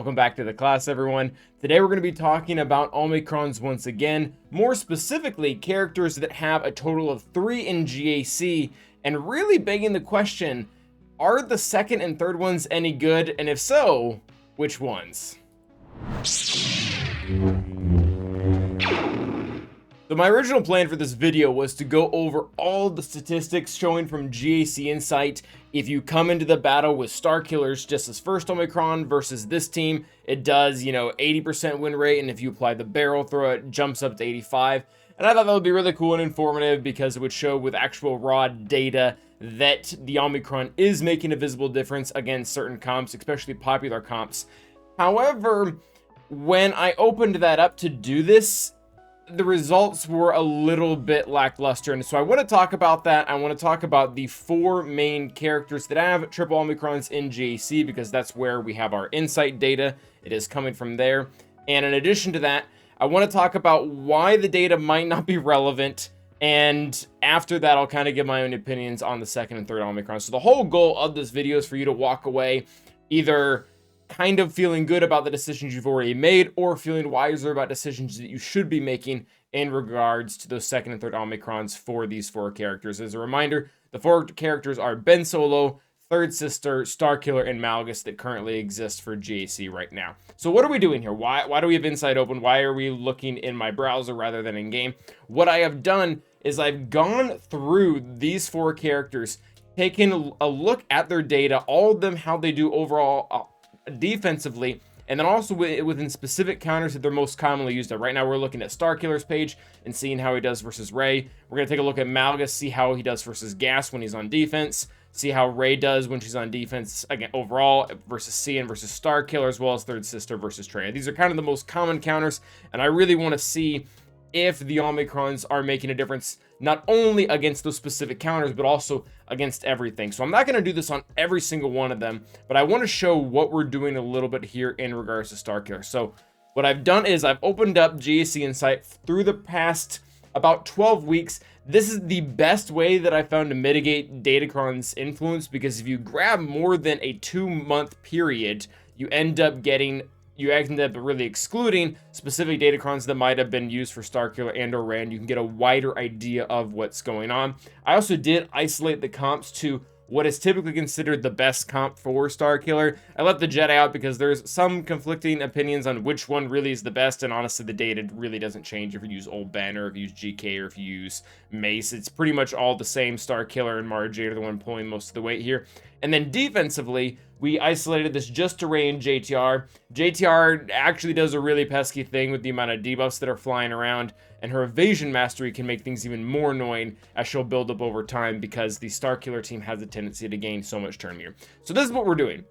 Welcome back to the class, everyone. Today we're going to be talking about Omicrons once again, more specifically characters that have a total of 3 in GAC, and really begging the question, are the second and third ones any good, and if so, which ones? So my original plan for this video was to go over all the statistics showing from GAC Insight. If you come into the battle with Star Killers just as first Omicron versus this team, it does, 80% win rate, and if you apply the barrel throw, it jumps up to 85. And I thought that would be really cool and informative because it would show with actual raw data that the Omicron is making a visible difference against certain comps, especially popular comps. However, when I opened that up to do this, the results were a little bit lackluster, and so I want to talk about that. I want to talk about the 4 main characters that have triple Omicrons in GAC because that's where we have our insight data. It is coming from there. And in addition to that, I want to talk about why the data might not be relevant, and after that I'll kind of give my own opinions on the second and third Omicron. So the whole goal of this video is for you to walk away either kind of feeling good about the decisions you've already made or feeling wiser about decisions that you should be making in regards to those second and third Omicrons for these 4 characters. As a reminder, the 4 characters are Ben Solo, Third Sister, Starkiller, and Malgus that currently exist for GAC right now. So what are we doing here? Why do we have Insight open? Why are we looking in my browser rather than in game? What I have done is I've gone through these 4 characters, taken a look at their data, all of them, how they do overall defensively, and then also within specific counters that they're most commonly used at. Right now we're looking at Starkiller's page and seeing how he does versus Rey. We're going to take a look at Malgus, see how he does versus Gas when he's on defense, see how Rey does when she's on defense again overall versus Cian versus Starkiller, as well as Third Sister versus Trey. These are kind of the most common counters, and I really want to see if the Omicrons are making a difference not only against those specific counters, but also against everything. So I'm not going to do this on every single one of them, but I want to show what we're doing a little bit here in regards to Starkiller. So what I've done is I've opened up GAC Insight through the past about 12 weeks. This is the best way that I found to mitigate Datacron's influence, because if you grab more than a 2-month period, you end up really excluding specific Datacrons that might have been used for Starkiller and or Rand. You can get a wider idea of what's going on. I also did isolate the comps to what is typically considered the best comp for Starkiller. I left the Jedi out because there's some conflicting opinions on which one really is the best, and honestly the data really doesn't change if you use Old Ben or if you use GK or if you use Mace. It's pretty much all the same. Starkiller and Mara Jade are the one pulling most of the weight here. And then defensively, we isolated this just to Rey and JTR. JTR actually does a really pesky thing with the amount of debuffs that are flying around, and her evasion mastery can make things even more annoying as she'll build up over time because the Starkiller team has a tendency to gain so much turn meter. So this is what we're doing.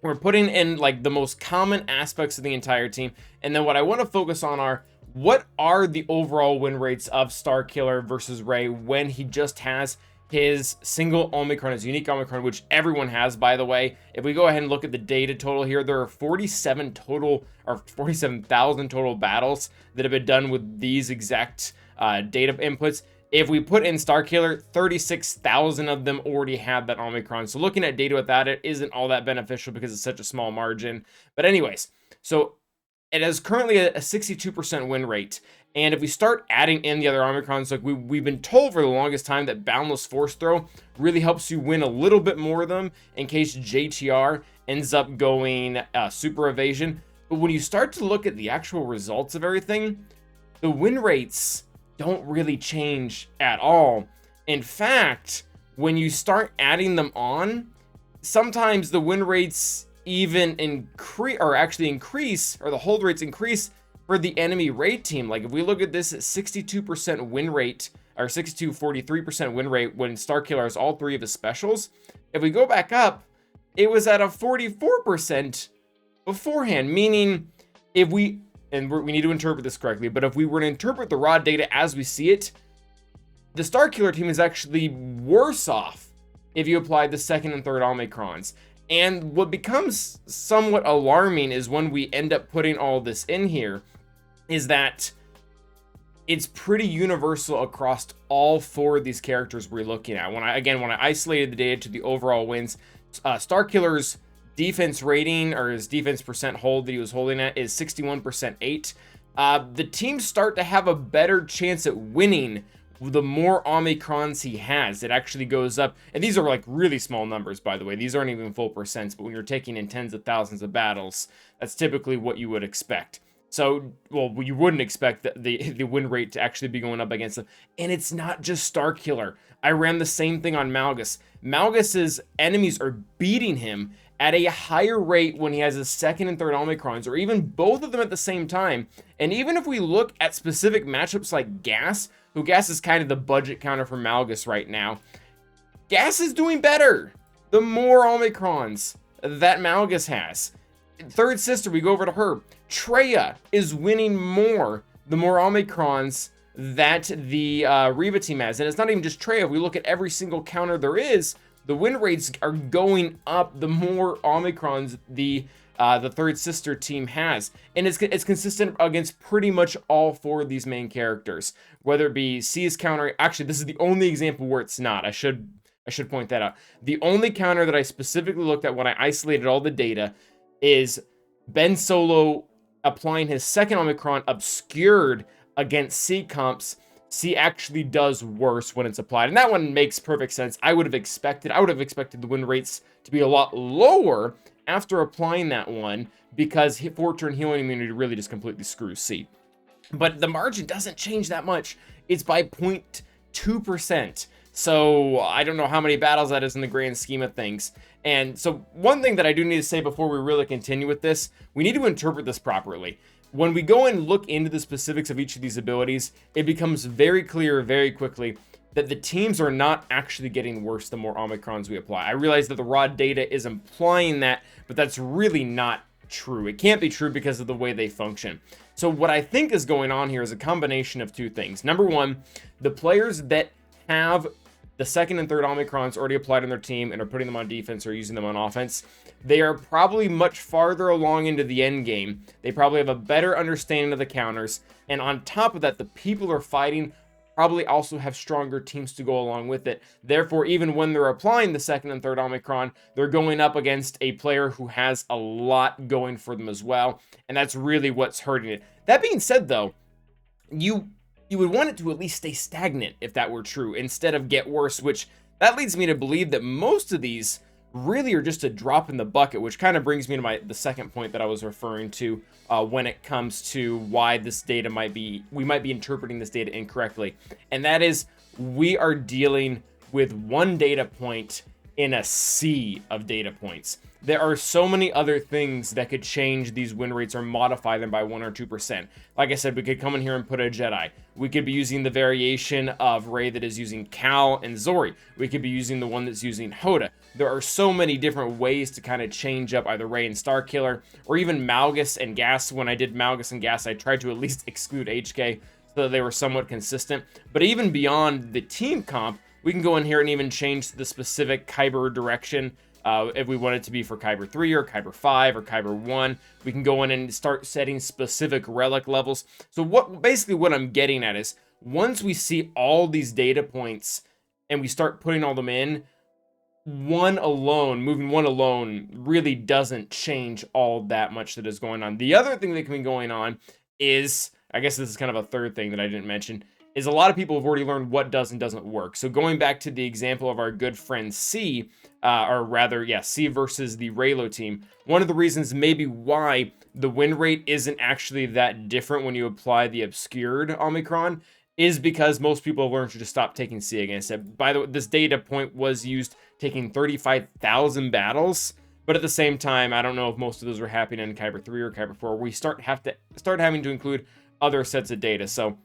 We're putting in like the most common aspects of the entire team, and then what I want to focus on are what are the overall win rates of Starkiller versus Rey when he just has his single Omicron, his unique Omicron, which everyone has, by the way. If we go ahead and look at the data total here, there are 47,000 total battles that have been done with these exact data inputs. If we put in Starkiller, 36,000 of them already have that Omicron. So looking at data without it isn't all that beneficial because it's such a small margin. But anyways, so it has currently a 62% win rate. And if we start adding in the other Omicrons, like we've been told for the longest time that Boundless Force Throw really helps you win a little bit more of them in case JTR ends up going Super Evasion. But when you start to look at the actual results of everything, the win rates don't really change at all. In fact, when you start adding them on, sometimes the win rates even increase, or the hold rates increase for the enemy raid team. Like if we look at this at 62% win rate, or 43% win rate when Starkiller has all 3 of his specials. If we go back up, it was at a 44% beforehand, meaning if we need to interpret this correctly, but if we were to interpret the raw data as we see it, the Starkiller team is actually worse off if you apply the second and third Omicrons. And what becomes somewhat alarming is when we end up putting all this in here, is that it's pretty universal across all 4 of these characters we're looking at. When I isolated the data to the overall wins, Starkiller's defense rating, or his defense percent hold that he was holding at, is 61% 8. The teams start to have a better chance at winning the more Omicrons he has. It actually goes up, and these are like really small numbers, by the way. These aren't even full percents, but when you're taking in tens of thousands of battles, that's typically what you would expect. So, well, you wouldn't expect the win rate to actually be going up against them. And it's not just Starkiller. I ran the same thing on Malgus. Malgus's enemies are beating him at a higher rate when he has his second and third Omicrons, or even both of them at the same time. And even if we look at specific matchups like Gas, who Gas is kind of the budget counter for Malgus right now, Gas is doing better the more Omicrons that Malgus has. Third sister, we go over to her. Treya is winning more the more Omicrons that the Reva team has. And it's not even just Treya. If we look at every single counter there is, the win rates are going up the more Omicrons the third sister team has. And it's consistent against pretty much all four of these main characters. Whether it be C's counter, actually this is the only example where it's not. I should point that out. The only counter that I specifically looked at when I isolated all the data is Ben Solo applying his second Omicron obscured against C comps. C actually does worse when it's applied, and that one makes perfect sense. I would have expected the win rates to be a lot lower after applying that one, because 4-turn healing immunity really just completely screws C. But the margin doesn't change that much. It's by 0.2%. So I don't know how many battles that is in the grand scheme of things. And so one thing that I do need to say before we really continue with this, we need to interpret this properly. When we go and look into the specifics of each of these abilities, it becomes very clear very quickly that the teams are not actually getting worse the more Omicrons we apply. I realize that the raw data is implying that, but that's really not true. It can't be true because of the way they function. So what I think is going on here is a combination of two things. Number one, the players that have the second and third Omicrons already applied on their team and are putting them on defense or using them on offense, they are probably much farther along into the end game. They probably have a better understanding of the counters. And on top of that, the people who are fighting probably also have stronger teams to go along with it. Therefore, even when they're applying the second and third Omicron, they're going up against a player who has a lot going for them as well. And that's really what's hurting it. That being said, though, you would want it to at least stay stagnant if that were true, instead of get worse, which that leads me to believe that most of these really are just a drop in the bucket, which kind of brings me to the second point that I was referring to when it comes to why this data we might be interpreting this data incorrectly. And that is, we are dealing with one data point in a sea of data points. There are so many other things that could change these win rates or modify them by 1 or 2%. Like I said, we could come in here and put a Jedi. We could be using the variation of Rey that is using Cal and Zori. We could be using the one that's using Hoda. There are so many different ways to kind of change up either Rey and Starkiller, or even Malgus and Gas. When I did Malgus and Gas, I tried to at least exclude HK so that they were somewhat consistent. But even beyond the team comp, we can go in here and even change the specific Kyber direction. If we want it to be for Kyber 3 or Kyber 5 or Kyber 1, we can go in and start setting specific relic levels. So basically what I'm getting at is, once we see all these data points and we start putting all them in, moving one alone really doesn't change all that much that is going on. The other thing that can be going on is, I guess this is kind of a third thing that I didn't mention, is a lot of people have already learned what does and doesn't work. So going back to the example of our good friend C, C versus the Raylo team, one of the reasons maybe why the win rate isn't actually that different when you apply the obscured Omicron is because most people have learned to just stop taking C against it. By the way, this data point was used taking 35,000 battles, but at the same time, I don't know if most of those were happening in Kyber 3 or Kyber 4. We start having to include other sets of data. So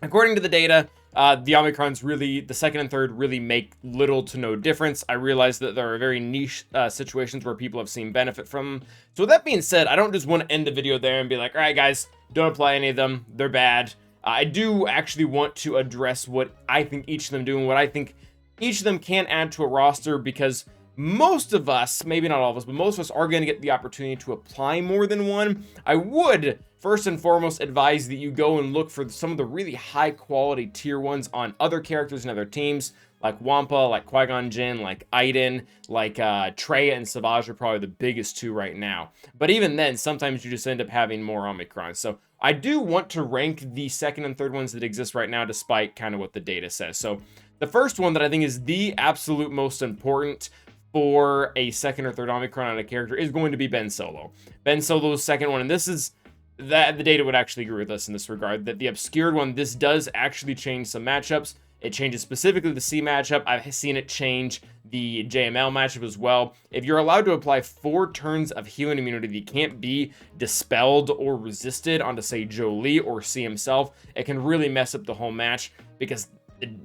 according to the data, the Omicrons really, the second and third really make little to no difference. I realize that there are very niche situations where people have seen benefit from them. So with that being said, I don't just want to end the video there and be like, all right, guys, don't apply any of them. They're bad. I do actually want to address what I think each of them do and what I think each of them can add to a roster, because most of us, maybe not all of us, but most of us are going to get the opportunity to apply more than one. I would first and foremost advise that you go and look for some of the really high quality tier ones on other characters and other teams, like Wampa, like Qui-Gon Jinn, like Iden, like Traya and Savage are probably the biggest two right now. But even then, sometimes you just end up having more Omicron. So I do want to rank the second and third ones that exist right now, despite kind of what the data says. So the first one that I think is the absolute most important for a second or third Omicron on a character is going to be Ben Solo. Ben Solo's second one, and this is that the data would actually agree with us in this regard, that the obscured one, this does actually change some matchups. It changes specifically the C matchup. I've seen it change the JML matchup as well. If you're allowed to apply 4 turns of healing immunity that can't be dispelled or resisted onto, say, Jolie or C himself, it can really mess up the whole match, because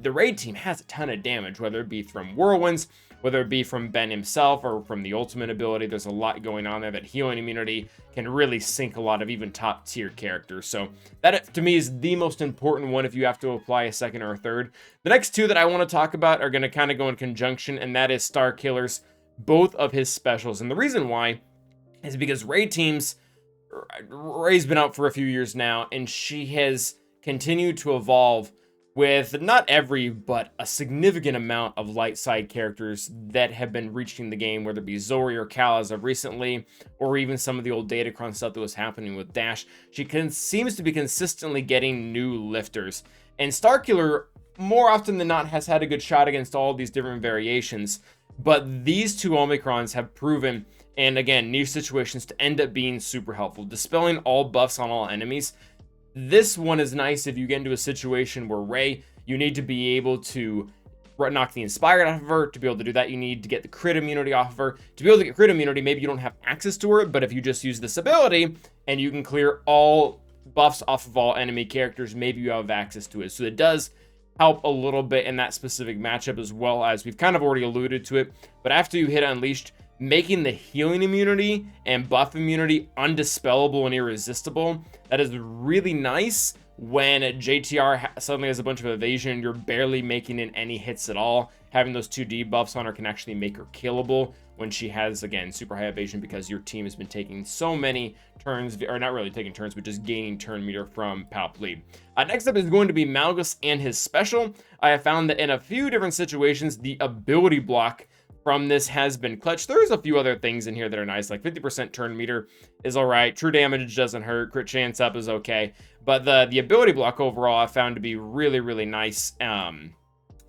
the raid team has a ton of damage, whether it be from whirlwinds, whether it be from Ben himself or from the ultimate ability. There's a lot going on there that healing immunity can really sink a lot of even top tier characters. So that to me is the most important one if you have to apply a second or a third. The next two that I want to talk about are going to kind of go in conjunction, and that is Starkiller's both of his specials. And the reason why is because raid teams, Ray's been out for a few years now, and she has continued to evolve with not every, but a significant amount of light side characters that have been reaching the game, whether it be Zori or Cal as of recently, or even some of the old Datacron stuff that was happening with Dash. She seems to be consistently getting new lifters. And Starkiller, more often than not, has had a good shot against all these different variations. But these two Omicrons have proven, and again, niche situations, to end up being super helpful. Dispelling all buffs on all enemies. This one is nice if you get into a situation where Rey, you need to be able to knock the Inspired off of her. To be able to do that, you need to get the crit immunity off of her. To be able to get crit immunity, maybe you don't have access to her, but if you just use this ability and you can clear all buffs off of all enemy characters, maybe you have access to it. So it does help a little bit in that specific matchup, as well as we've kind of already alluded to it. But after you hit Unleashed, making the healing immunity and buff immunity undispellable and irresistible, that is really nice when JTR suddenly has a bunch of evasion and you're barely making in any hits at all. Having those 2 debuffs on her can actually make her killable when she has, again, super high evasion, because your team has been taking so many turns, or not really taking turns, but just gaining turn meter from Palp lead. Next up is going to be Malgus and his special. I have found that in a few different situations, the ability block from this has been clutch. There's a few other things in here that are nice, like 50% turn meter is all right. True damage doesn't hurt. Crit chance up is okay. But the ability block overall I found to be really, really nice. And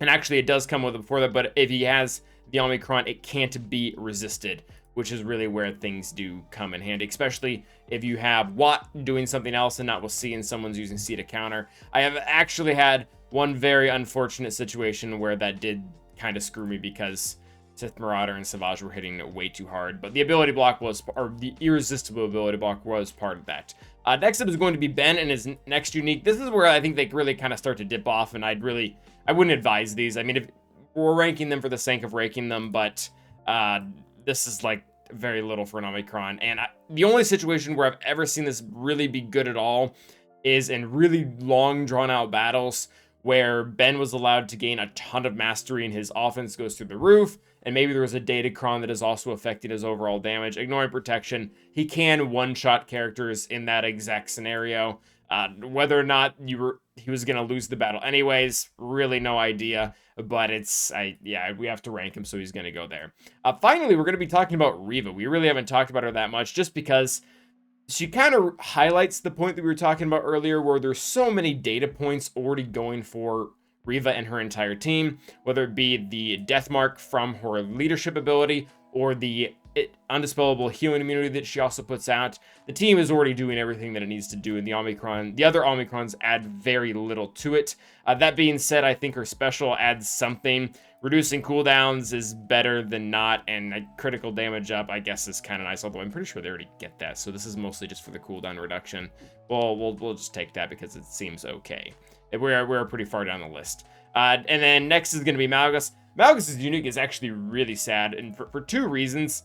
actually it does come with it before that, but if he has the Omicron, it can't be resisted, which is really where things do come in handy, especially if you have Watt doing something else and not with C and someone's using C to counter. I have actually had one very unfortunate situation where that did kind of screw me, because Sith Marauder and Savage were hitting it way too hard, but the ability block was, or the irresistible ability block was part of that. Next up is going to be Ben and his next unique. This is where I think they really kind of start to dip off, and I wouldn't advise these. I mean, if we're ranking them for the sake of ranking them, but this is like very little for an Omicron. And the only situation where I've ever seen this really be good at all is in really long, drawn-out battles where Ben was allowed to gain a ton of mastery and his offense goes through the roof, and maybe there was a Datacron that is also affecting his overall damage. Ignoring protection, he can one-shot characters in that exact scenario. Whether or not he was going to lose the battle anyways, really no idea. But we have to rank him, so he's going to go there. Finally, we're going to be talking about Reva. We really haven't talked about her that much, just because she kind of highlights the point that we were talking about earlier, where there's so many data points already going for Reva and her entire team, whether it be the death mark from her leadership ability or the undispellable healing immunity that she also puts out. The team is already doing everything that it needs to do, and the other Omicrons add very little to it. That being said, I think her special adds something. Reducing cooldowns is better than not, and critical damage up, I guess, is kind of nice, although I'm pretty sure they already get that, so this is mostly just for the cooldown reduction. Well, we'll just take that because it seems okay. We're pretty far down the list. And then next is going to be Malgus. Malgus' unique is actually really sad, and for 2 reasons.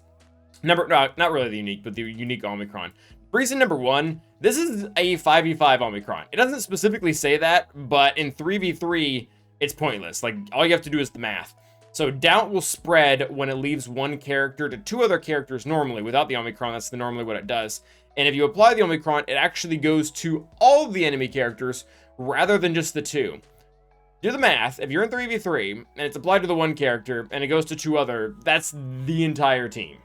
Not really the unique, but the unique Omicron. Reason number 1, this is a 5v5 Omicron. It doesn't specifically say that, but in 3v3, it's pointless. Like, all you have to do is the math. So doubt will spread when it leaves one character to two other characters normally. Without the Omicron, that's normally what it does. And if you apply the Omicron, it actually goes to all of the enemy characters rather than just the two. Do the math. If you're in 3v3 and it's applied to the one character and it goes to two other, that's the entire team.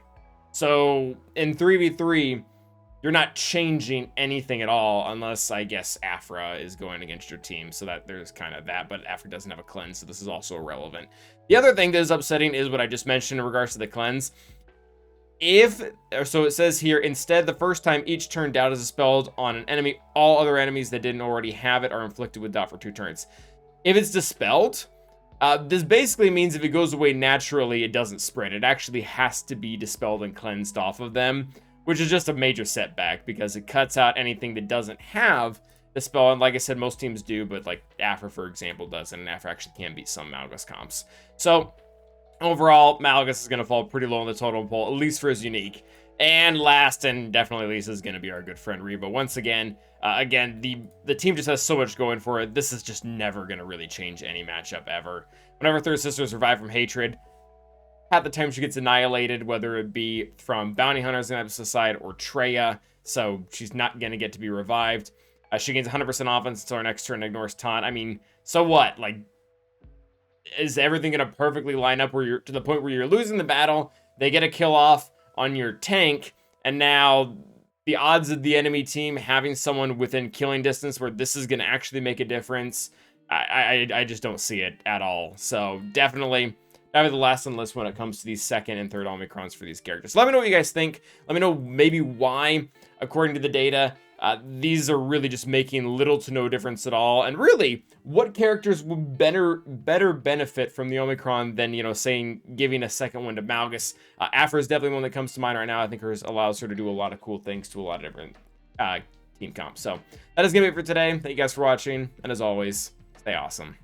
So in 3v3, you're not changing anything at all unless, I guess, Aphra is going against your team. So that there's kind of that, but Aphra doesn't have a cleanse, so this is also irrelevant. The other thing that is upsetting is what I just mentioned in regards to the cleanse. So it says here, instead, the first time each turn doubt is dispelled on an enemy, all other enemies that didn't already have it are inflicted with doubt for 2 turns. If it's dispelled, this basically means if it goes away naturally, it doesn't spread. It actually has to be dispelled and cleansed off of them, which is just a major setback because it cuts out anything that doesn't have the spell. And like I said, most teams do, but like Aphra, for example, doesn't. And Aphra actually can beat some Malgus comps. So overall, Malgus is going to fall pretty low on the totem pole, at least for his unique. And last, and definitely least, is going to be our good friend Reba. Once again, the team just has so much going for it. This is just never going to really change any matchup ever. Whenever Third Sister survive from hatred, half the time she gets annihilated, whether it be from bounty hunters on the opposite side or Treya, so she's not going to get to be revived. She gains 100% offense until her next turn and ignores taunt. I mean, so what? Like, is everything going to perfectly line up where you're to the point where you're losing the battle, they get a kill off on your tank, and now the odds of the enemy team having someone within killing distance where this is going to actually make a difference, I just don't see it at all. So definitely the last on the list when it comes to these second and third Omicrons for these characters. Let me know what you guys think. Let me know maybe why, according to the data, these are really just making little to no difference at all. And really, what characters would better benefit from the Omicron than, saying giving a second one to Malgus? Aphra is definitely one that comes to mind right now. I think hers allows her to do a lot of cool things to a lot of different team comps. So that is going to be it for today. Thank you guys for watching. And as always, stay awesome.